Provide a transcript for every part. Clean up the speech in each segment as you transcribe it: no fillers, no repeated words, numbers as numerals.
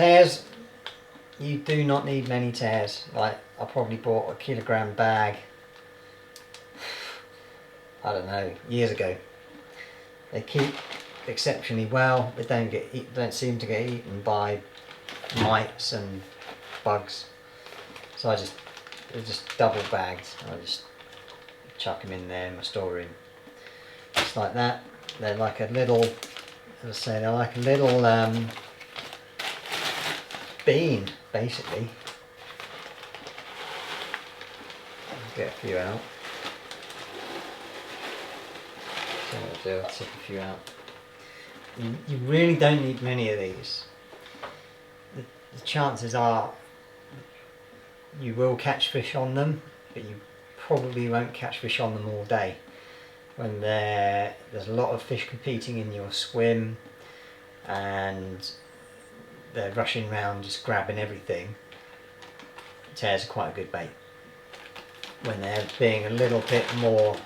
Tares, you do not need many tares. Like, I probably bought a kilogram bag, I don't know, years ago. They keep exceptionally well. They don't seem to get eaten by mites and bugs. So they're just double bagged. I just chuck them in there in my storeroom. Just like that. They're like a little, as I say, they're like a little bean, basically. Get a few out. So what I'll do, I'll take a few out. You really don't need many of these. The chances are you will catch fish on them, but you probably won't catch fish on them all day. When there's a lot of fish competing in your swim and they're rushing around just grabbing everything, tares are quite a good bait. When they're being a little bit more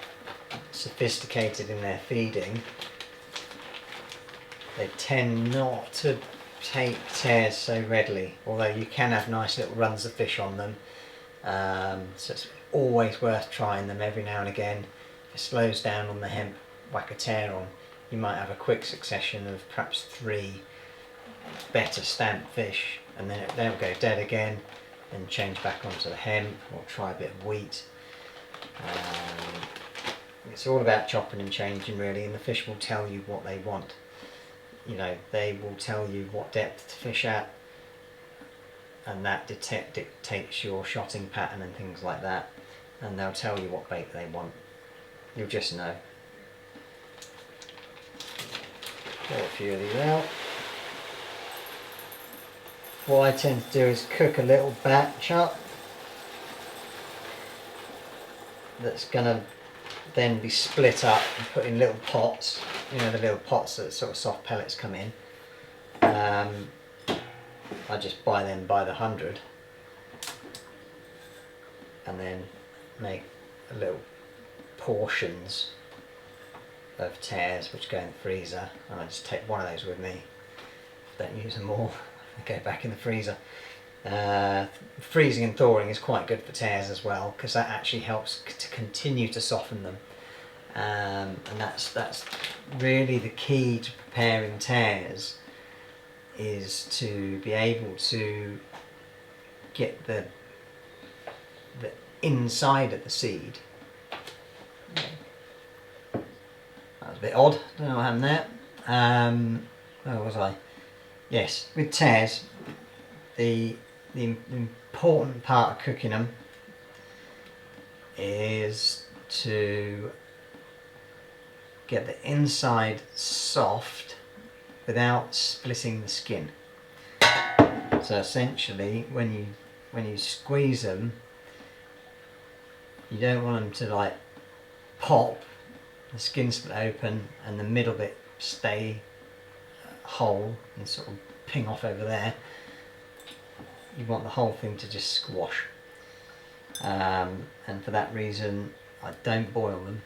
sophisticated in their feeding, they tend not to take tares so readily, although you can have nice little runs of fish on them. So it's always worth trying them every now and again. If it slows down on the hemp, whack a tare on. You might have a quick succession of perhaps 3 better stamped fish, and then they'll go dead again, and change back onto the hemp, or try a bit of wheat. It's all about chopping and changing really, and the fish will tell you what they want. You know, they will tell you what depth to fish at, and that dictates your shotting pattern and things like that, and they'll tell you what bait they want. You'll just know. Pull a few of these out. What I tend to do is cook a little batch up that's going to then be split up and put in little pots. You know, the little pots that sort of soft pellets come in. I just buy them by the 100 and then make little portions of tares which go in the freezer, and I just take one of those with me. Don't use them all, they go back in the freezer. Freezing and thawing is quite good for tares as well, because that actually helps to continue to soften them, and that's really the key to preparing tares, is to be able to get the inside of the seed. That was a bit odd, don't know what happened there. Where was I? Yes, with tares, the important part of cooking them is to get the inside soft without splitting the skin. So essentially, when you squeeze them, you don't want them to like pop, the skin split open and the middle bit stay whole and sort of ping off over there. You want the whole thing to just squash, and for that reason I don't boil them,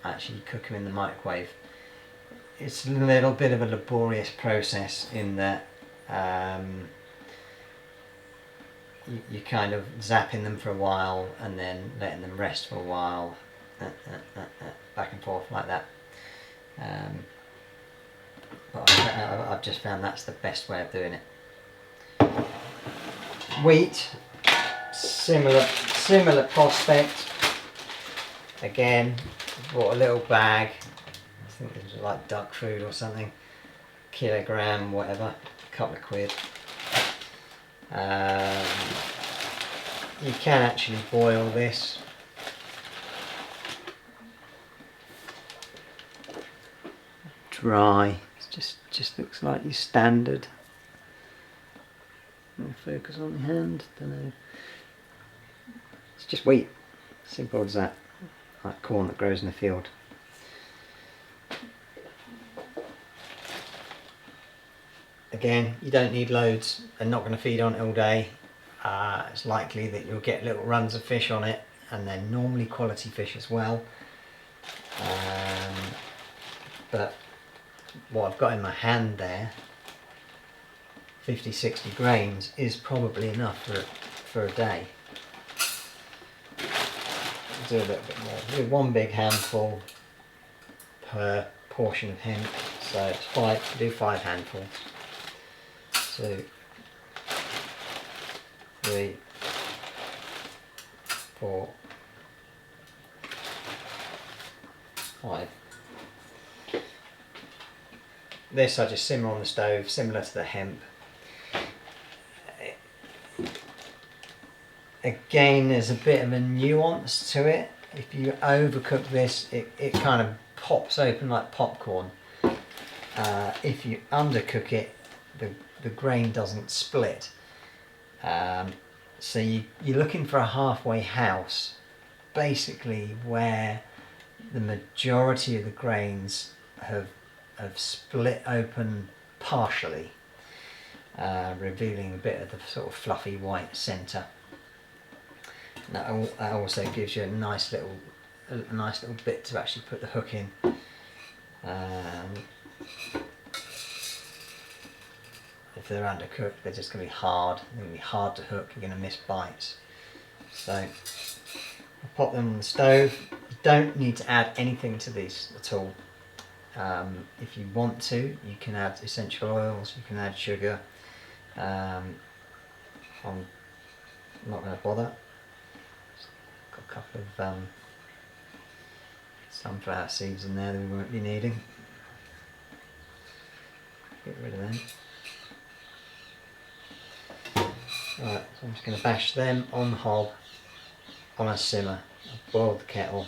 I actually cook them in the microwave. It's a little bit of a laborious process in that you kind of zapping them for a while and then letting them rest for a while, back and forth like that. But I've just found that's the best way of doing it. Wheat, similar prospect. Again, bought a little bag, I think it was like duck food or something, kilogram, whatever, a couple of quid. You can actually boil this. Dry, it just looks like your standard. I'll focus on the hand, don't know. It's just wheat, simple as that, like corn that grows in the field. Again, you don't need loads, they're not going to feed on it all day. It's likely that you'll get little runs of fish on it, and they're normally quality fish as well. But what I've got in my hand there 50-60 grains is probably enough for a day. Do a little bit more. Do one big handful per portion of hemp, so it's 5. Do 5 handfuls. So 3, 4, 5. This I just simmer on the stove, similar to the hemp. Again, there's a bit of a nuance to it. If you overcook this, it kind of pops open like popcorn. If you undercook it, the grain doesn't split. So you're looking for a halfway house, basically where the majority of the grains have split open partially, revealing a bit of the sort of fluffy white centre. That also gives you a nice little bit to actually put the hook in. If they're undercooked, they're just going to be hard. They're going to be hard to hook. You're going to miss bites. So I'll pop them on the stove. You don't need to add anything to these at all. If you want to, you can add essential oils. You can add sugar. I'm not going to bother. Got a couple of sunflower seeds in there that we won't be needing. Get rid of them. Right, so I'm just going to bash them on the hob on a simmer. I've boiled the kettle.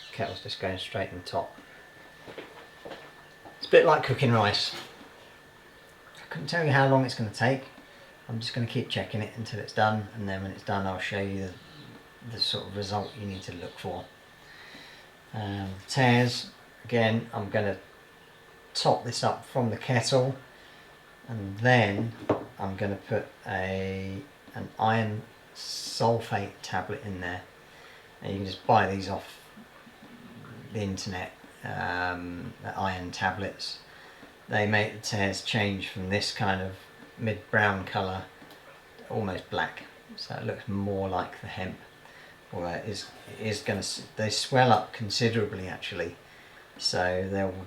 The kettle's just going straight in the top. It's a bit like cooking rice. I couldn't tell you how long it's going to take. I'm just going to keep checking it until it's done, and then when it's done I'll show you the sort of result you need to look for. Tares, again, I'm going to top this up from the kettle, and then I'm going to put an iron sulfate tablet in there, and you can just buy these off the internet, the iron tablets. They make the tares change from this kind of mid-brown colour to almost black, so it looks more like the hemp. Well, it is going to, they swell up considerably actually, so they'll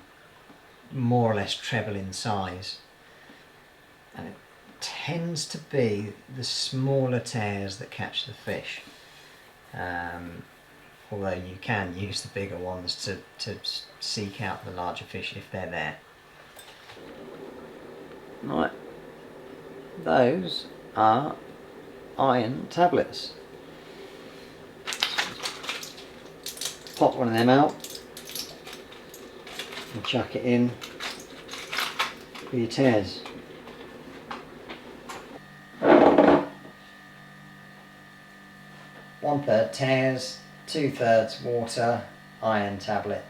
more or less treble in size, and it tends to be the smaller tares that catch the fish, although you can use the bigger ones to seek out the larger fish if they're there. Right, those are iron tablets. Pop one of them out and chuck it in for your tares. One-third tares, 2/3 water, iron tablet.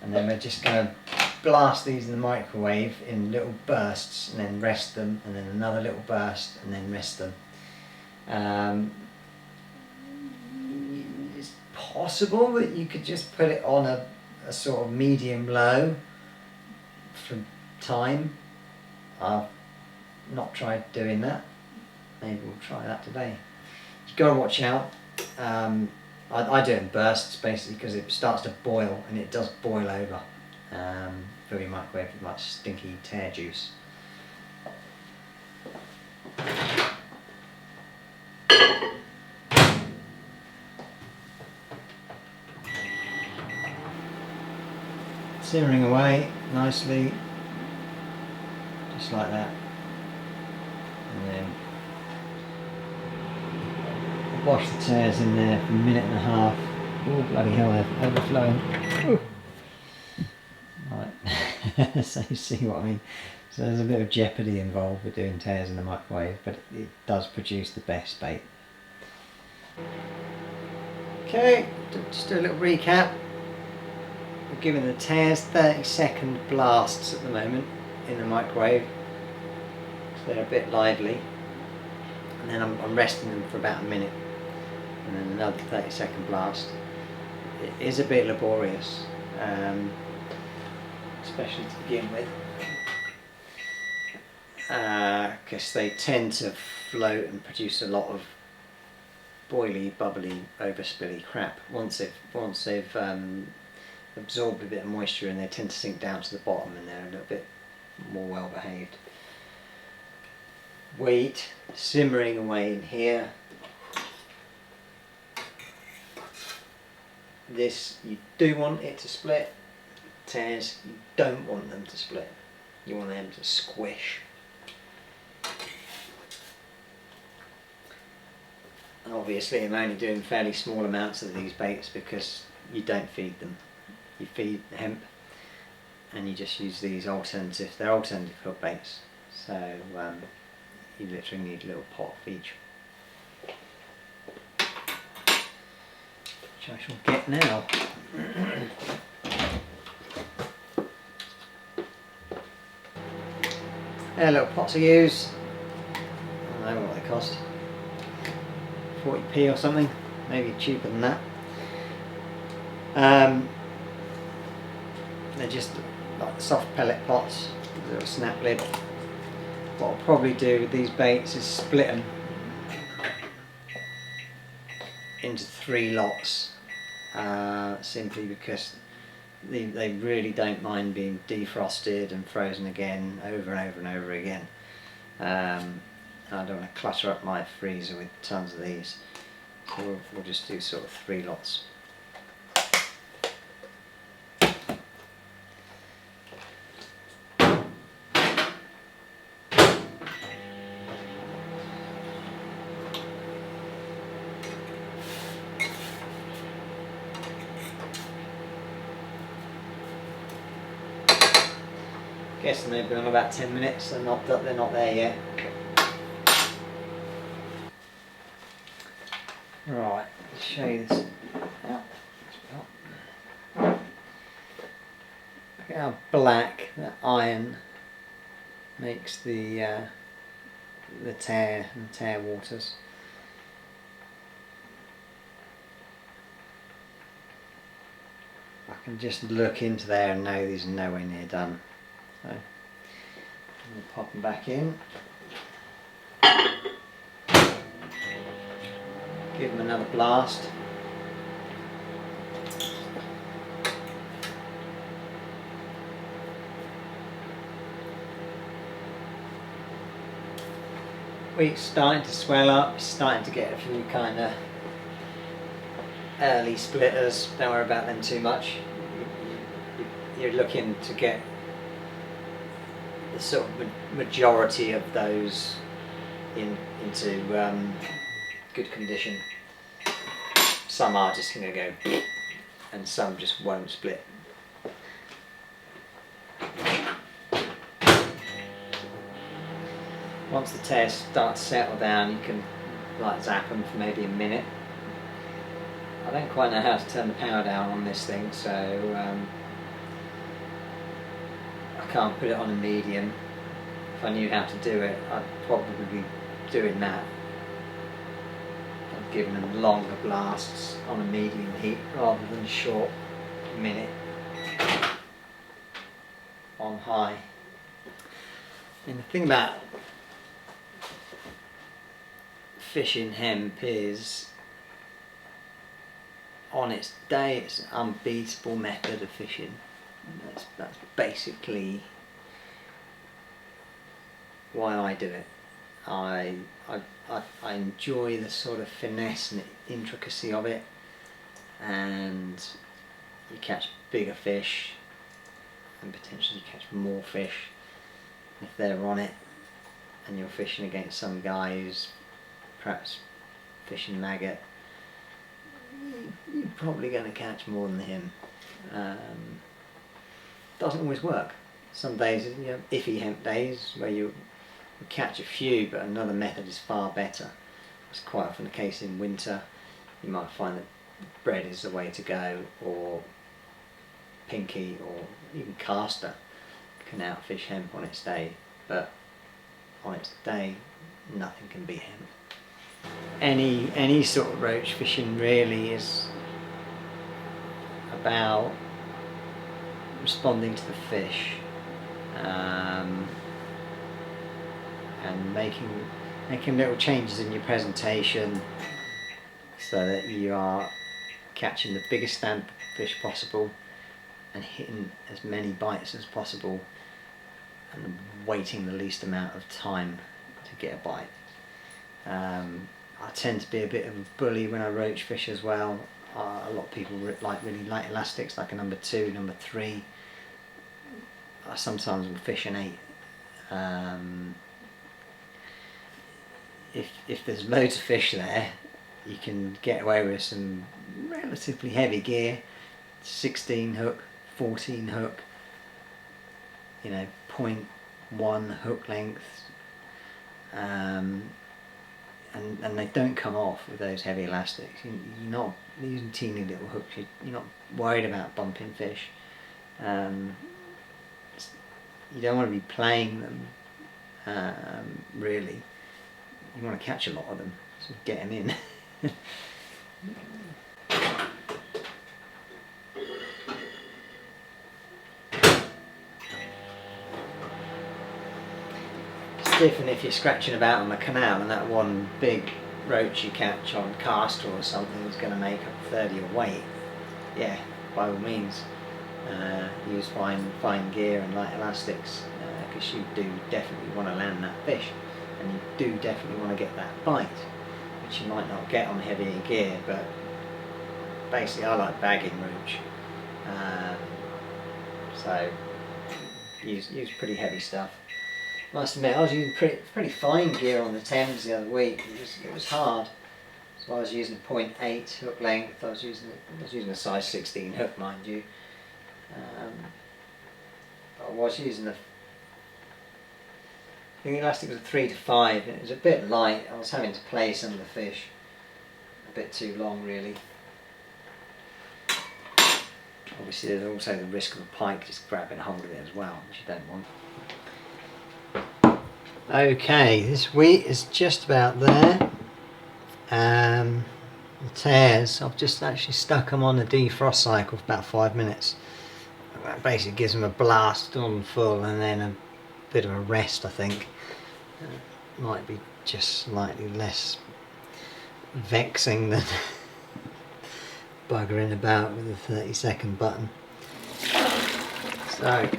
And then we're just going to blast these in the microwave in little bursts and then rest them, and then another little burst and then rest them. It's possible that you could just put it on a sort of medium low for time. I've not tried doing that. Maybe we'll try that today. You've got to watch out. I do it in bursts basically because it starts to boil, and it does boil over. Fill your microwave with like stinky tare juice. Simmering away nicely, just like that, and then wash the tares in there for a minute and a half. Oh bloody hell, they're overflowing. Ooh. Right, so you see what I mean. So there's a bit of jeopardy involved with doing tares in the microwave, but it does produce the best bait. Okay, just do a little recap. We're giving the tares 30-second blasts at the moment in the microwave, so they're a bit lively, and then I'm resting them for about a minute, and then another 30-second blast. It is a bit laborious, especially to begin with. because they tend to float and produce a lot of boily, bubbly, overspilly crap. Once they've absorbed a bit of moisture, and they tend to sink down to the bottom, and they're a little bit more well behaved. Wheat simmering away in here. This, you do want it to split. Tears, you don't want them to split. You want them to squish. And obviously I'm only doing fairly small amounts of these baits because you don't feed them. You feed hemp, and you just use these alternative, they're alternative hook baits. So you literally need a little pot of each. Which I shall get now. They're little pots I use. I don't know what they cost. 40p or something, maybe cheaper than that. They're just like soft pellet pots with a little snap lid. What I'll probably do with these baits is split them into 3 lots, simply because they really don't mind being defrosted and frozen again over and over and over again. I don't want to clutter up my freezer with tons of these, so we'll just do sort of 3 lots. Guessing they've been on about 10 minutes. They're not there yet. Right, let's show you this out. Look at how black that iron makes the tear and tear waters. I can just look into there and know these are nowhere near done. So we'll pop them back in. Give them another blast. Wheat's starting to swell up, starting to get a few kind of early splitters. Don't worry about them too much. You're looking to get the sort of majority of those into good condition. Some are just going to go and some just won't split. Once the tears start to settle down, you can like zap them for maybe a minute. I don't quite know how to turn the power down on this thing, so I can't put it on a medium. If I knew how to do it, I'd probably be doing that. I'd given them longer blasts on a medium heat rather than short minute on high. And the thing about fishing hemp is, on its day, it's an unbeatable method of fishing. That's basically why I do it. I enjoy the sort of finesse and intricacy of it, and you catch bigger fish and potentially catch more fish if they're on it, and you're fishing against some guy who's perhaps fishing maggot. You're probably going to catch more than him. Doesn't always work. Some days, you know, iffy hemp days where you catch a few, but another method is far better. It's quite often the case in winter. You might find that bread is the way to go, or pinky, or even caster can outfish hemp on its day, but on its day, nothing can beat hemp. Any sort of roach fishing really is about responding to the fish. making little changes in your presentation so that you are catching the biggest stand fish possible and hitting as many bites as possible and waiting the least amount of time to get a bite. I tend to be a bit of a bully when I roach fish as well. A lot of people really light elastics, like a number 2, number 3. I sometimes will fish an 8. If there's loads of fish there, you can get away with some relatively heavy gear, 16 hook, 14 hook, you know, 0.1 hook length, and they don't come off with those heavy elastics. You're not using teeny little hooks, you're not worried about bumping fish. You don't want to be playing them, really. You want to catch a lot of them, so get them in. It's different if you're scratching about on the canal and that one big roach you catch on caster or something is going to make up 30 of weight. Yeah, by all means, use fine gear and light elastics, because you do definitely want to land that fish, and you do definitely want to get that bite, which you might not get on heavier gear. But basically I like bagging roach, so use pretty heavy stuff. I must admit, I was using pretty fine gear on the Thames the other week. It was hard. So I was using 0.8 hook length. I was using a size 16 hook, mind you. I was using I think the elastic was a 3 to 5. It was a bit light. I was having to play some of the fish a bit too long, really. Obviously there's also the risk of a pike just grabbing hold of it as well, which you don't want. Okay, this wheat is just about there. The tares, I've just actually stuck them on a defrost cycle for about 5 minutes. That basically gives them a blast on full and then a bit of a rest, I think. Might be just slightly less vexing than buggering about with a 30-second button. So,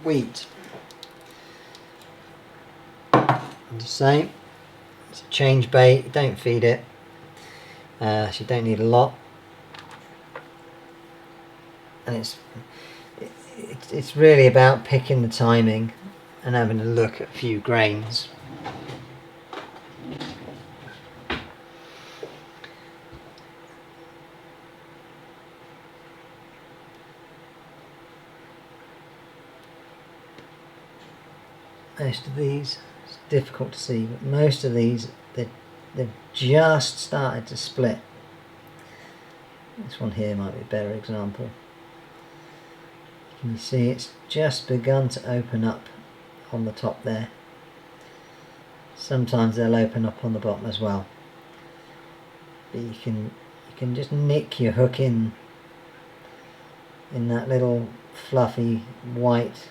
wheat. The same. It's a change bait. You don't feed it, so you don't need a lot. And it's really about picking the timing and having a look at a few grains. Most of these, it's difficult to see, but most of these they've just started to split. This one here might be a better example. Can you see it's just begun to open up on the top there. Sometimes they'll open up on the bottom as well. But you can just nick your hook in that little fluffy white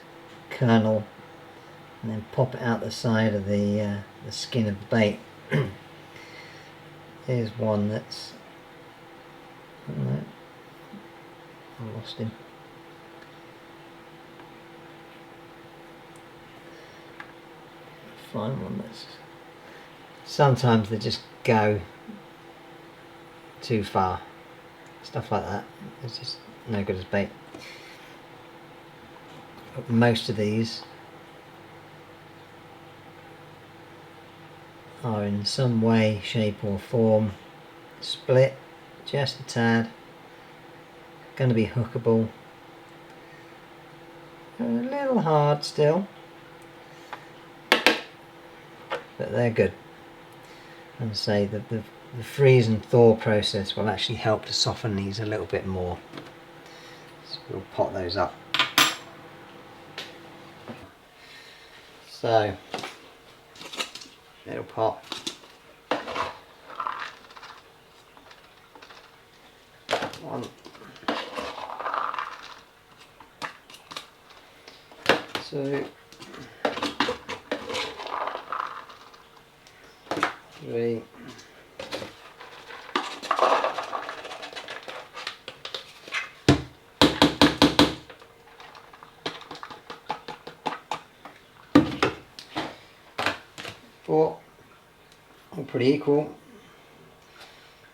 kernel and then pop it out the side of the skin of the bait. Here's one that's, no, I lost him. Find one that's, sometimes they just go too far. Stuff like that, it's just no good as bait. But most of these are in some way, shape or form split just a tad, going to be hookable, a little hard still, but they're good. And say the freeze and thaw process will actually help to soften these a little bit more, so we'll pot those up. So little pot, one, two, 3. Four. All pretty equal.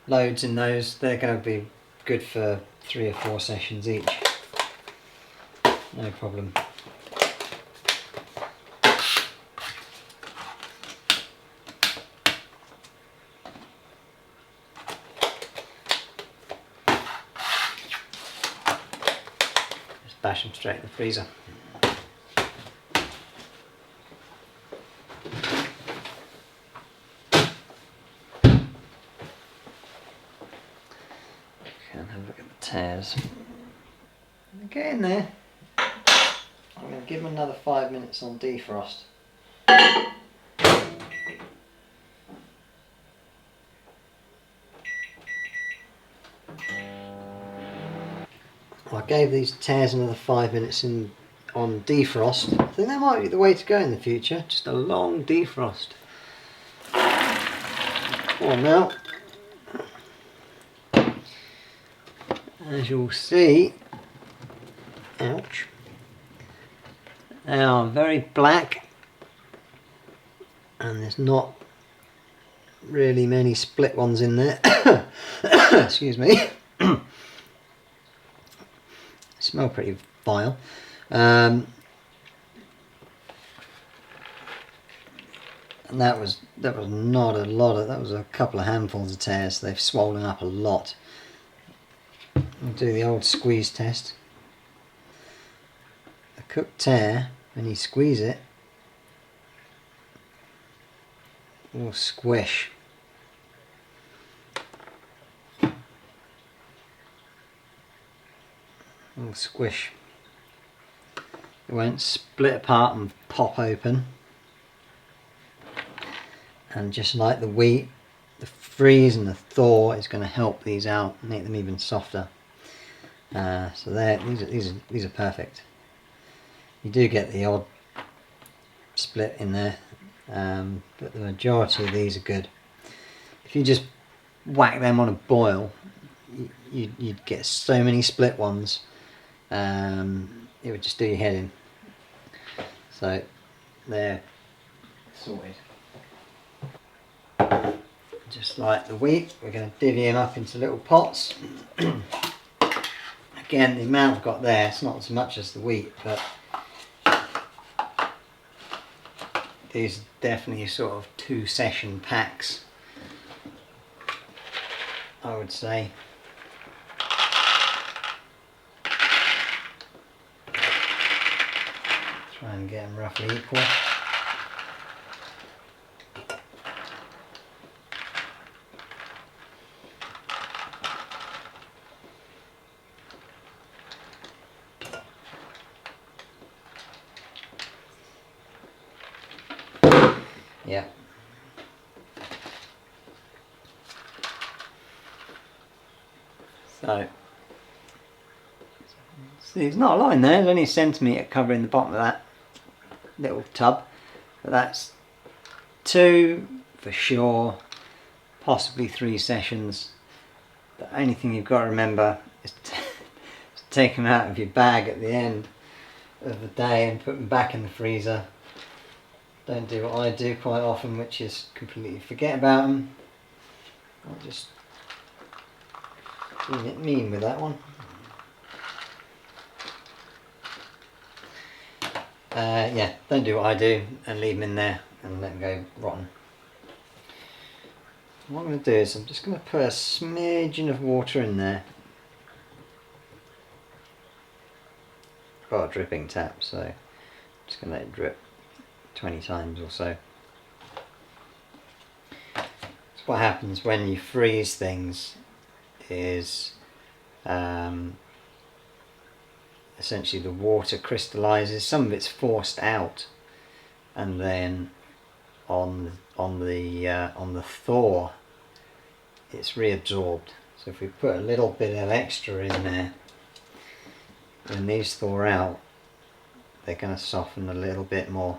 Loads in those. They're going to be good for 3 or 4 sessions each. No problem. Just bash them straight in the freezer. And have a look at the tears. Get in there. I'm going to give them another 5 minutes on defrost. I gave these tears another 5 minutes on defrost. I think that might be the way to go in the future. Just a long defrost. Come on now. As you'll see, ouch, they are very black and there's not really many split ones in there. Excuse me. Smell pretty vile. And that was not a lot of, that was a couple of handfuls of tears. They've swollen up a lot. We'll do the old squeeze test. A cooked tear, when you squeeze it, will squish. Will squish. It won't split apart and pop open. And just like the wheat, the freeze and the thaw is going to help these out, make them even softer. So these are perfect. You do get the odd split in there, but the majority of these are good. If you just whack them on a boil, you'd get so many split ones. It would just do your head in. So they're sorted. Just like the wheat, we're going to divvy them up into little pots. Again, the amount I've got there, it's not as much as the wheat, but these are definitely sort of 2-session packs, I would say. Try and get them roughly equal. Yeah. So, see, there's not a lot in there. There's only a centimetre covering the bottom of that little tub, but that's 2 for sure, possibly 3 sessions. The only thing you've got to remember is to take them out of your bag at the end of the day and put them back in the freezer. Don't do what I do quite often, which is completely forget about them. I'll just be a bit mean with that one. Yeah, don't do what I do and leave them in there and let them go rotten. What I'm going to do is I'm just going to put a smidgen of water in there. I've got a dripping tap, so I'm just going to let it drip 20 times or so. So what happens when you freeze things is essentially the water crystallizes, some of it's forced out, and then on the thaw it's reabsorbed. So if we put a little bit of extra in there, when these thaw out, they're going to soften a little bit more.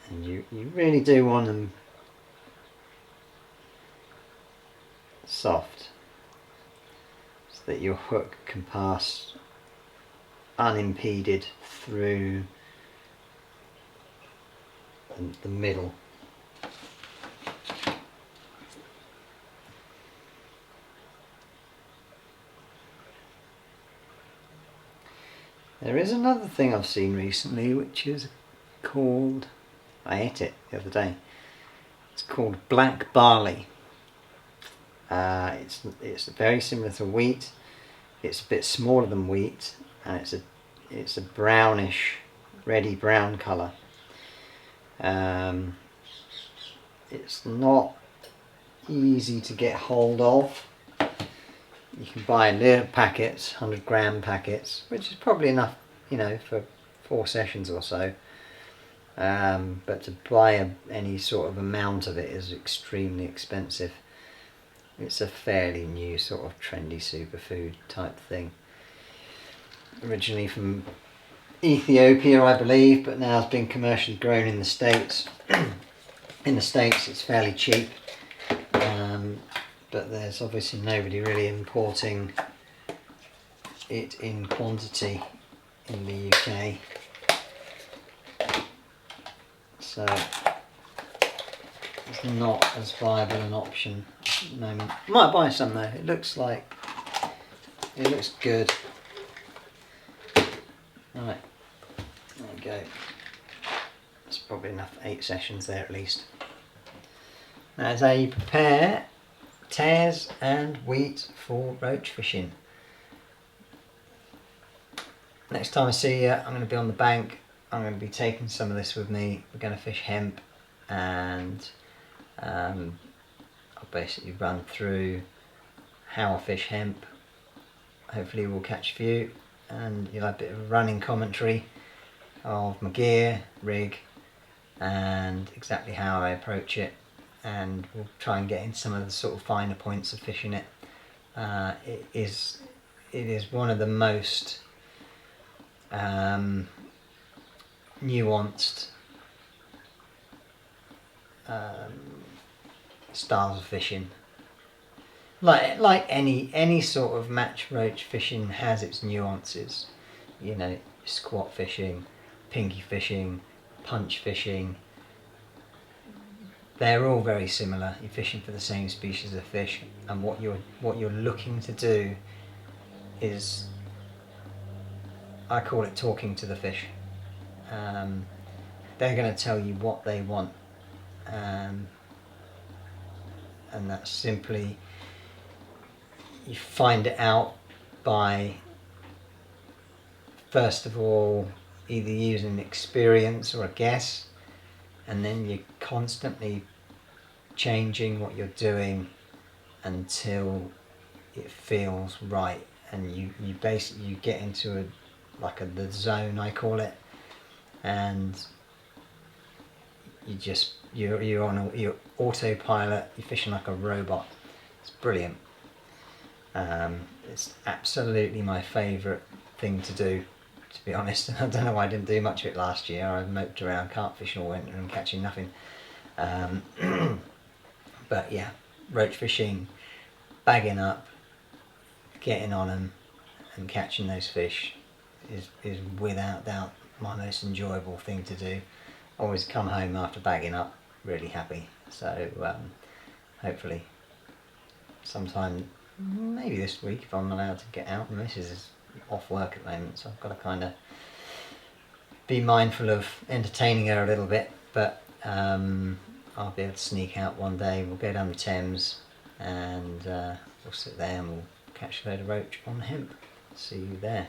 And you really do want them soft, so that your hook can pass unimpeded through the middle. There is another thing I've seen recently which is called, I ate it the other day, it's called black barley. It's very similar to wheat. It's a bit smaller than wheat, and it's a brownish, reddy brown colour. It's not easy to get hold of. You can buy little packets, 100-gram packets, which is probably enough, you know, for 4 sessions or so. But to buy any sort of amount of it is extremely expensive. It's a fairly new sort of trendy superfood type thing. Originally from Ethiopia, I believe, but now it's been commercially grown in the States. In the States it's fairly cheap, but there's obviously nobody really importing it in quantity in the UK. So it's not as viable an option at the moment. Might buy some though. It looks good. Right, there we go. That's probably enough 8 sessions there at least. That's how you prepare tares and wheat for roach fishing. Next time I see you, I'm going to be on the bank. I'm going to be taking some of this with me. We're going to fish hemp, and I'll basically run through how I fish hemp. Hopefully we'll catch a few, and you'll have a bit of a running commentary of my gear, rig, and exactly how I approach it, and we'll try and get into some of the sort of finer points of fishing it. It is one of the most nuanced styles of fishing. Like any sort of match roach fishing has its nuances. You know, squat fishing, pinky fishing, punch fishing. They're all very similar. You're fishing for the same species of fish, and what you're looking to do is, I call it talking to the fish. They're going to tell you what they want, and that's simply, you find it out by, first of all, either using experience or a guess, and then you're constantly changing what you're doing until it feels right, and you basically get into the zone, I call it, and you're on your autopilot. You're fishing like a robot. It's brilliant. It's absolutely my favourite thing to do, to be honest. I don't know why I didn't do much of it last year. I moped around carp fishing all winter and catching nothing. But yeah, roach fishing, bagging up, getting on them and catching those fish is without doubt my most enjoyable thing to do. Always come home after bagging up really happy. So hopefully sometime, maybe this week, if I'm allowed to get out. And this is off work at the moment, so I've got to kind of be mindful of entertaining her a little bit, but I'll be able to sneak out one day. We'll go down the Thames, and we'll sit there and we'll catch a load of roach on hemp. See you there.